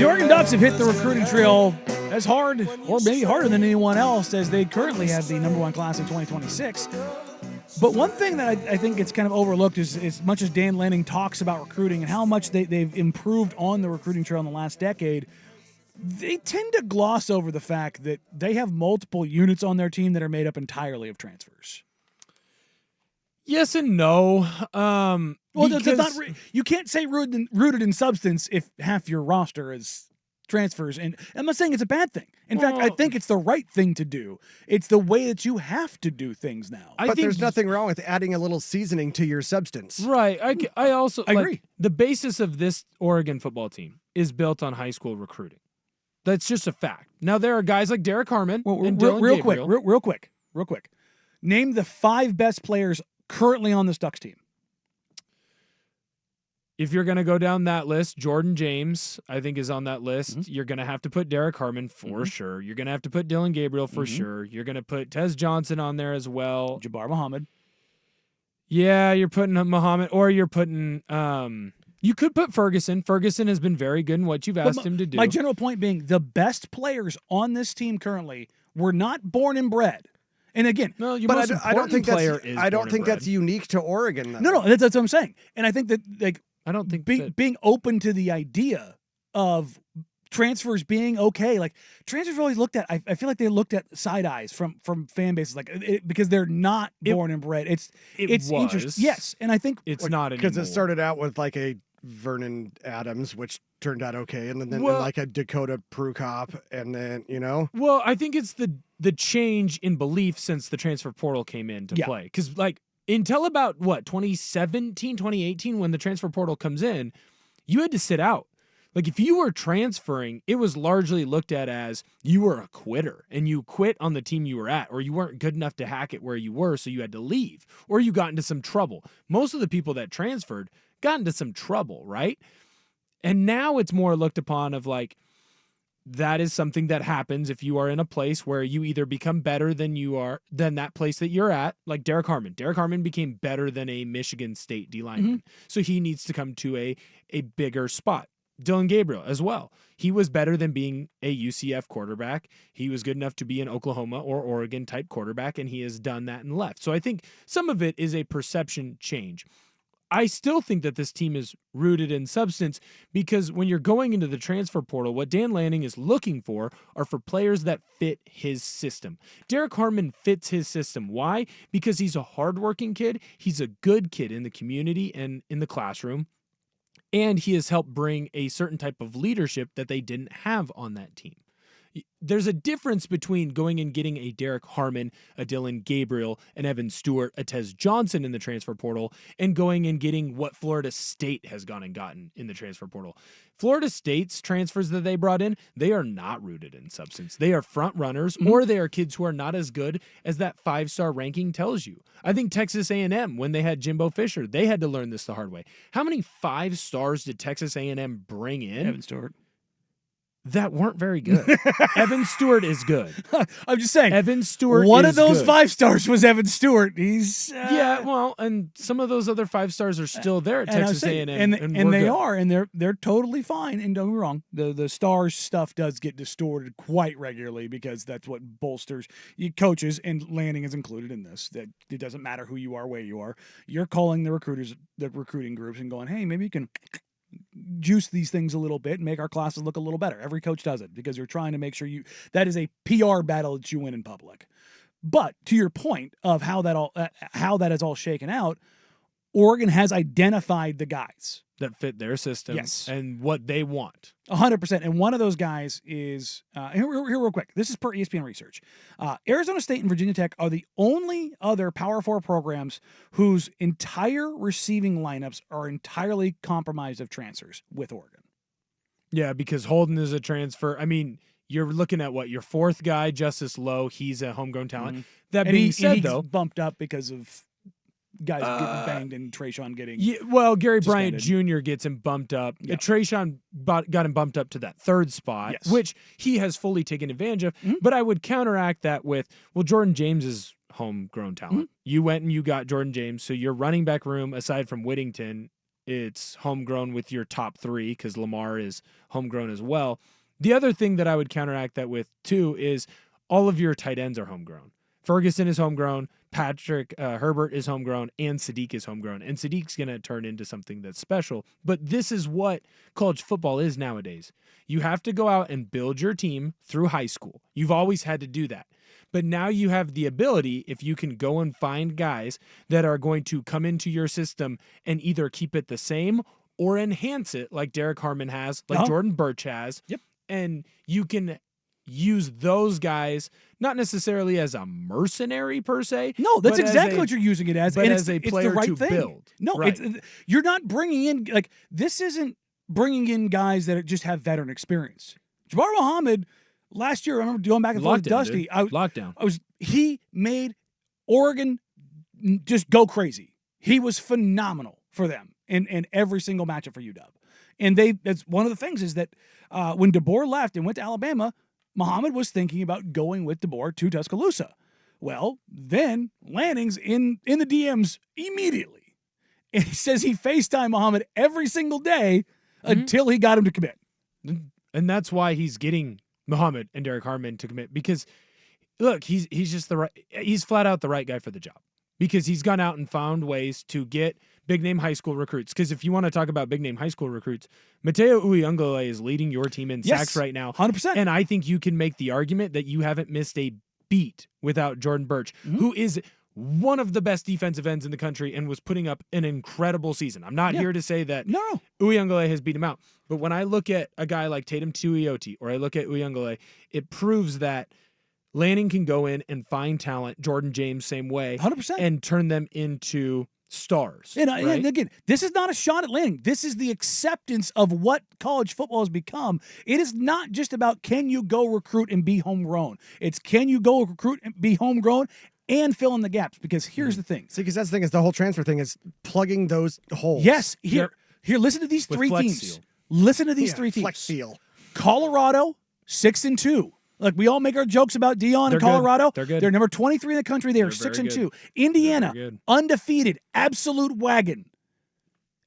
The Oregon Ducks have hit the recruiting trail as hard, or maybe harder than anyone else, as they currently have the #1 class in 2026. But one thing that I think it's kind of overlooked is as much as Dan Lanning talks about recruiting and how much they've improved on the recruiting trail in the last decade, they tend to gloss over the fact that they have multiple units on their team that are made up entirely of transfers. Yes and no. Well, that's not you can't say rooted in substance if half your roster is transfers. And I'm not saying it's a bad thing. In fact, I think it's the right thing to do. It's the way that you have to do things now. But there's nothing wrong with adding a little seasoning to your substance. Right. I also agree. The basis of this Oregon football team is built on high school recruiting. That's just a fact. Now, there are guys like Derek Harmon and Dylan Gabriel. Real quick. Name the 5 best players currently on this Ducks team. If you're going to go down that list, Jordan James, I think, is on that list. Mm-hmm. You're going to have to put Derek Harmon for sure. You're going to have to put Dylan Gabriel for sure. You're going to put Tez Johnson on there as well. Jabbar Muhammad. Yeah, you're putting Muhammad, or you're putting you could put Ferguson. Ferguson has been very good in what you've asked him to do. My general point being the best players on this team currently were not born and bred. And again, no, I don't think that's unique to Oregon, though. No, that's what I'm saying. And I think that I don't think being open to the idea of transfers being okay, like transfers are always looked at. I feel like they looked at side eyes from fan bases, because they're not born and bred. It's interesting. Yes, and I think it's not because it started out with like a Vernon Adams, which turned out okay, and then like a Dakota Prukop, and then Well, I think it's the change in belief since the transfer portal came into play, because until about 2017, 2018, when the transfer portal comes in, you had to sit out. Like if you were transferring, it was largely looked at as you were a quitter and you quit on the team you were at, or you weren't good enough to hack it where you were, so you had to leave, or you got into some trouble. Most of the people that transferred got into some trouble, right? And now it's more looked upon of that is something that happens if you are in a place where you either become better than that place that you're at, like Derek Harmon. Derek Harmon became better than a Michigan State D lineman. So he needs to come to a bigger spot. Dylan Gabriel as well. He was better than being a UCF quarterback. He was good enough to be an Oklahoma or Oregon type quarterback, and he has done that and left. So I think some of it is a perception change. I still think that this team is rooted in substance, because when you're going into the transfer portal, what Dan Lanning is looking for are for players that fit his system. Derek Harmon fits his system. Why? Because he's a hardworking kid. He's a good kid in the community and in the classroom. And he has helped bring a certain type of leadership that they didn't have on that team. There's a difference between going and getting a Derek Harmon, a Dylan Gabriel, an Evan Stewart, a Tez Johnson in the transfer portal, and going and getting what Florida State has gone and gotten in the transfer portal. Florida State's transfers that they brought in, they are not rooted in substance. They are front runners, or they are kids who are not as good as that 5-star ranking tells you. I think Texas A&M, when they had Jimbo Fisher, they had to learn this the hard way. How many 5 stars did Texas A&M bring in? Evan Stewart. That weren't very good. Evan Stewart is good. I'm just saying. Evan Stewart One is of those good. 5 stars was Evan Stewart. He's and some of those other 5 stars are still there at Texas A&M, and they are, and they're totally fine. And don't get me wrong, the stars stuff does get distorted quite regularly, because that's what bolsters coaches, and Lanning is included in this. That it doesn't matter who you are, where you are. You're calling the recruiting groups, and going, hey, maybe you can juice these things a little bit and make our classes look a little better. Every coach does it, because you're trying to make sure that is a PR battle that you win in public. But to your point of how that is all shaken out, Oregon has identified the guys that fit their system, yes, and what they want. 100%. And one of those guys is, here real quick, this is per ESPN research. Arizona State and Virginia Tech are the only other Power 4 programs whose entire receiving lineups are entirely compromised of transfers with Oregon. Yeah, because Holden is a transfer. I mean, you're looking at your 4th guy, Justice Lowe. He's a homegrown talent. That being said, though, bumped up because of guys getting banged and Trayshawn getting Gary suspended. Bryant Jr. gets him bumped up. Yeah. Trayshawn got him bumped up to that 3rd spot, yes, which he has fully taken advantage of. But I would counteract that with, Jordan James is homegrown talent. You went and you got Jordan James, so your running back room, aside from Whittington, It's homegrown with your top 3 because Lamar is homegrown as well. The other thing that I would counteract that with too is all of your tight ends are homegrown. Ferguson is homegrown, Patrick Herbert is homegrown, and Sadiq is homegrown. And Sadiq's going to turn into something that's special. But this is what college football is nowadays. You have to go out and build your team through high school. You've always had to do that. But now you have the ability, if you can go and find guys that are going to come into your system and either keep it the same or enhance it, like Derek Harmon has, like Jordan Birch has. Yep. And you can use those guys not necessarily as a mercenary per se. No, that's exactly what you're using it as. But and as a player it's the right to thing. build. No, right. You're not bringing in, like, this isn't bringing in guys that just have veteran experience. Jabbar Muhammad, last year, I remember going back and forth with Dusty. He made Oregon just go crazy. He was phenomenal for them in every single matchup for UW. And that's one of the things is that when DeBoer left and went to Alabama, Muhammad was thinking about going with DeBoer to Tuscaloosa. Well, then Lanning's in the DMs immediately. And he says he FaceTimed Muhammad every single day until he got him to commit. And that's why he's getting Muhammad and Derek Harmon to commit, because look, he's just he's flat out the right guy for the job, because he's gone out and found ways to get big name high school recruits. Because if you want to talk about big name high school recruits, Mateo Uyunglele is leading your team in sacks right now. 100%. And I think you can make the argument that you haven't missed a beat without Jordan Birch, who is one of the best defensive ends in the country and was putting up an incredible season. I'm not here to say that Uyunglele has beat him out. But when I look at a guy like Tatum Tuioti, or I look at Uyunglele, it proves that Lanning can go in and find talent, Jordan James same way, 100%, and turn them into stars. And again, this is not a shot at Lanning. This is the acceptance of what college football has become. It is not just about can you go recruit and be homegrown. It's can you go recruit and be homegrown and fill in the gaps. Because here's the thing. See, because that's the thing, is the whole transfer thing is plugging those holes. Yes. Here, listen to these three teams. Seal. Listen to these three teams. Flex Seal. Colorado, 6-2. Like, we all make our jokes about Dion and Colorado. They're good. They're number 23 in the country. They are 6-2. Indiana, undefeated, absolute wagon.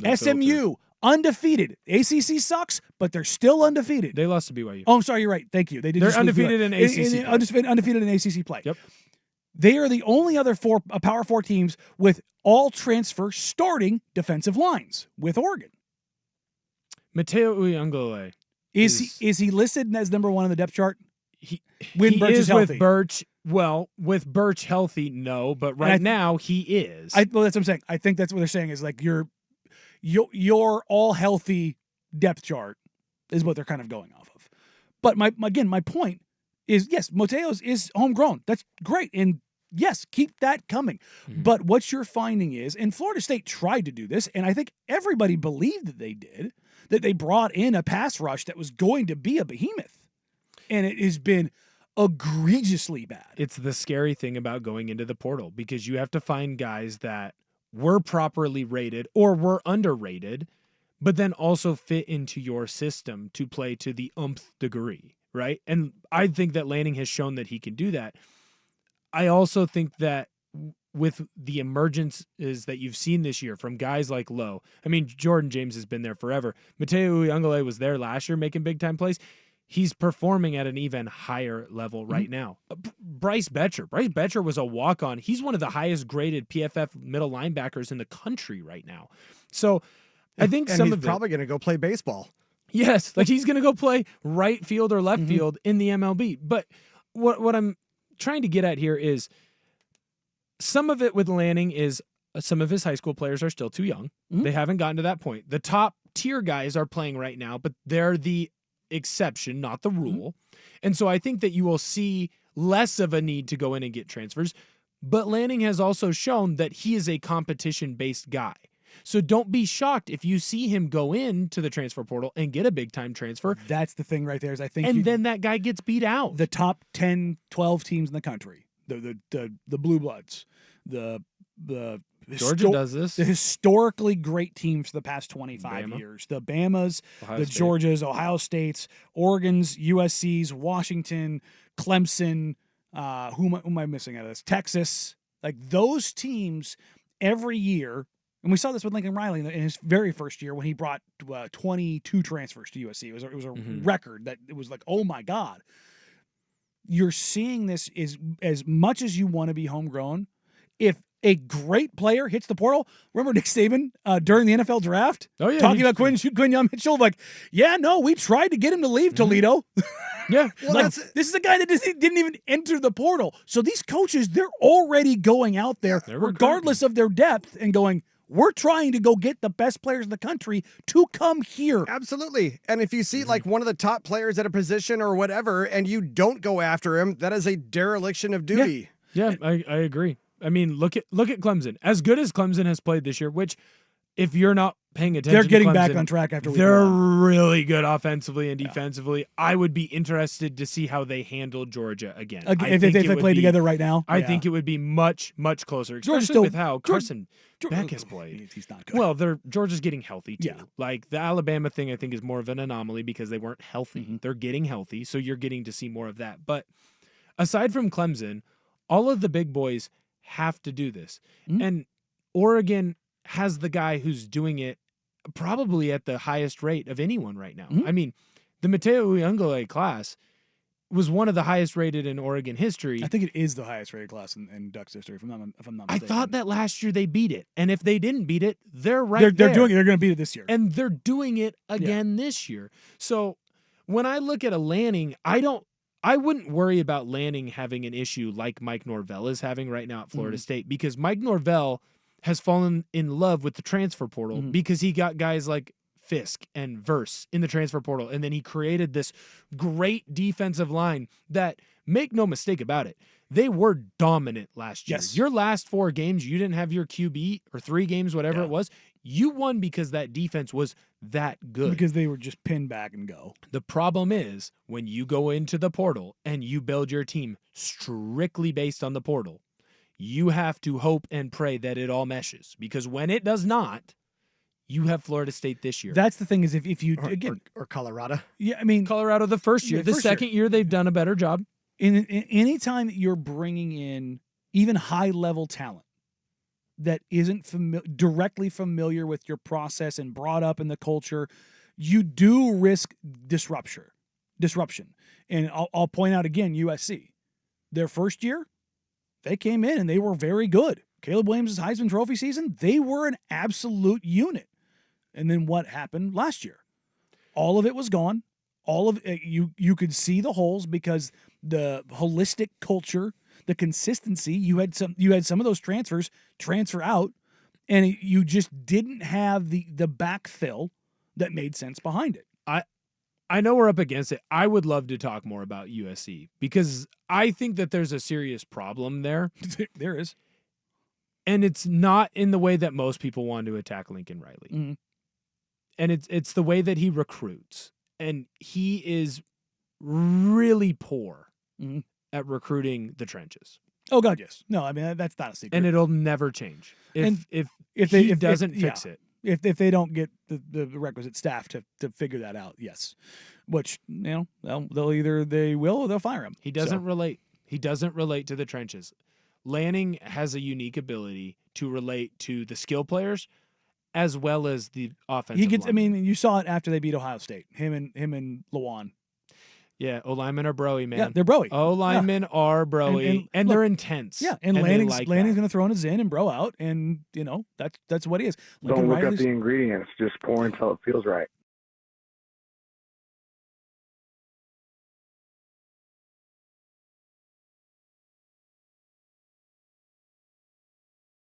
SMU, undefeated. ACC sucks, but they're still undefeated. They lost to BYU. Oh, I'm sorry. You're right. Thank you. They're undefeated in ACC play. Undefeated in ACC play. Yep. They are the only other Power 4 teams with all transfer starting defensive lines with Oregon. Mateo Uyunglele. Is he listed as number 1 on the depth chart? When Birch is healthy. with Birch. Well, with Birch healthy, no, but now he is. Well, that's what I'm saying. I think that's what they're saying is like your all healthy depth chart is what they're kind of going off of. But my point is, yes, Mateos is homegrown. That's great. And yes, keep that coming. But what you're finding is, and Florida State tried to do this, and I think everybody believed that they did, that they brought in a pass rush that was going to be a behemoth. And it has been egregiously bad. It's the scary thing about going into the portal, because you have to find guys that were properly rated or were underrated, but then also fit into your system to play to the umpth degree, right? And I think that Lanning has shown that he can do that. I also think that with the emergences that you've seen this year from guys like Lowe, I mean, Jordan James has been there forever. Mateo Uyunglele was there last year making big-time plays. He's performing at an even higher level right now. Bryce Betcher was a walk-on. He's one of the highest-graded PFF middle linebackers in the country right now. So I think he's probably going to go play baseball. Yes, like he's going to go play right field or left field in the MLB. But what I'm trying to get at here is some of it with Lanning is some of his high school players are still too young. They haven't gotten to that point. The top-tier guys are playing right now, but they're the exception, not the rule. And so I think that you will see less of a need to go in and get transfers. But Lanning has also shown that he is a competition-based guy. So don't be shocked if you see him go into the transfer portal and get a big-time transfer. That's the thing right there is I think then that guy gets beat out. The top 10, 12 teams in the country, the Blue Bloods, Georgia does this. The historically great teams for the past 25 years. The Bamas, the Georgias, Ohio States, Oregons, USCs, Washington, Clemson, who am I missing out of this? Texas. Like those teams every year And we saw this with Lincoln Riley in his very first year when he brought 22 transfers to USC. It was a record that it was like, oh my God. You're seeing this is as much as you want to be homegrown. If a great player hits the portal, remember Nick Saban during the NFL draft? Oh, yeah. Talking about Quinyon Mitchell, like, yeah, no, we tried to get him to leave Toledo. Yeah. Well, like, this is a guy that didn't even enter the portal. So these coaches, they're already going out there, regardless of their depth, and going, we're trying to go get the best players in the country to come here. Absolutely. And if you see like one of the top players at a position or whatever, and you don't go after him, that is a dereliction of duty. Yeah, I agree. I mean, look at Clemson. As good as Clemson has played this year, which if you're not paying attention, they're getting to Clemson, back on track after they're really good offensively and defensively. I would be interested to see how they handle Georgia again. If they play together right now, I think it would be much closer, especially with how Carson Beck has played. He's not good. Well, Georgia's getting healthy too. Yeah. Like the Alabama thing, I think is more of an anomaly because they weren't healthy. Mm-hmm. They're getting healthy, so you're getting to see more of that. But aside from Clemson, all of the big boys have to do this. Mm-hmm. And Oregon has the guy who's doing it probably at the highest rate of anyone right now. Mm-hmm. I mean, the Mateo Uyunglele class was one of the highest rated in Oregon history. I think it is the highest rated class in Ducks history, if I'm not mistaken. I thought that last year they beat it. And if they didn't beat it, they're right They're going to beat it this year. And they're doing it again this year. So when I look at a Lanning, I wouldn't worry about Lanning having an issue like Mike Norvell is having right now at Florida State, because Mike Norvell has fallen in love with the transfer portal because he got guys like Fisk and Verse in the transfer portal. And then he created this great defensive line that, make no mistake about it, they were dominant last year. Yes. Your last 4 games, you didn't have your QB, or 3 games, whatever it was. You won because that defense was that good. Because they were just pin back and go. The problem is when you go into the portal and you build your team strictly based on the portal, you have to hope and pray that it all meshes. Because when it does not, you have Florida State this year. That's the thing, is if you, or Colorado. Yeah, I mean, Colorado the first year. The second year, they've done a better job. In any time that you're bringing in even high-level talent that isn't directly familiar with your process and brought up in the culture, you do risk disruption. And I'll point out again, USC, their first year, they came in and they were very good. Caleb Williams' Heisman Trophy season, they were an absolute unit. And then what happened last year? All of it was gone. All of it, you could see the holes because the holistic culture, the consistency, you had some of those transfers transfer out, and you just didn't have the backfill that made sense behind it. I know we're up against it. I would love to talk more about USC because I think that there's a serious problem there. There is. And it's not in the way that most people want to attack Lincoln Riley. Mm-hmm. And it's the way that he recruits. And he is really poor at recruiting the trenches. Oh God, yes. No, I mean that's not a secret. And it'll never change if he doesn't fix it. If they don't get the requisite staff to figure that out, yes. Which, they'll either they will or they'll fire him. He doesn't relate. He doesn't relate to the trenches. Lanning has a unique ability to relate to the skill players as well as the offensive linemen. I linemen. mean, you saw it after they beat Ohio State. Him and Lawan. Yeah, O-linemen are broy, man. Yeah, they're broy. O-linemen are broy, and look, they're intense. Yeah, and Lanning's going to throw in his in and bro out, and that's what he is. Don't look up the ingredients. Just pour until it feels right.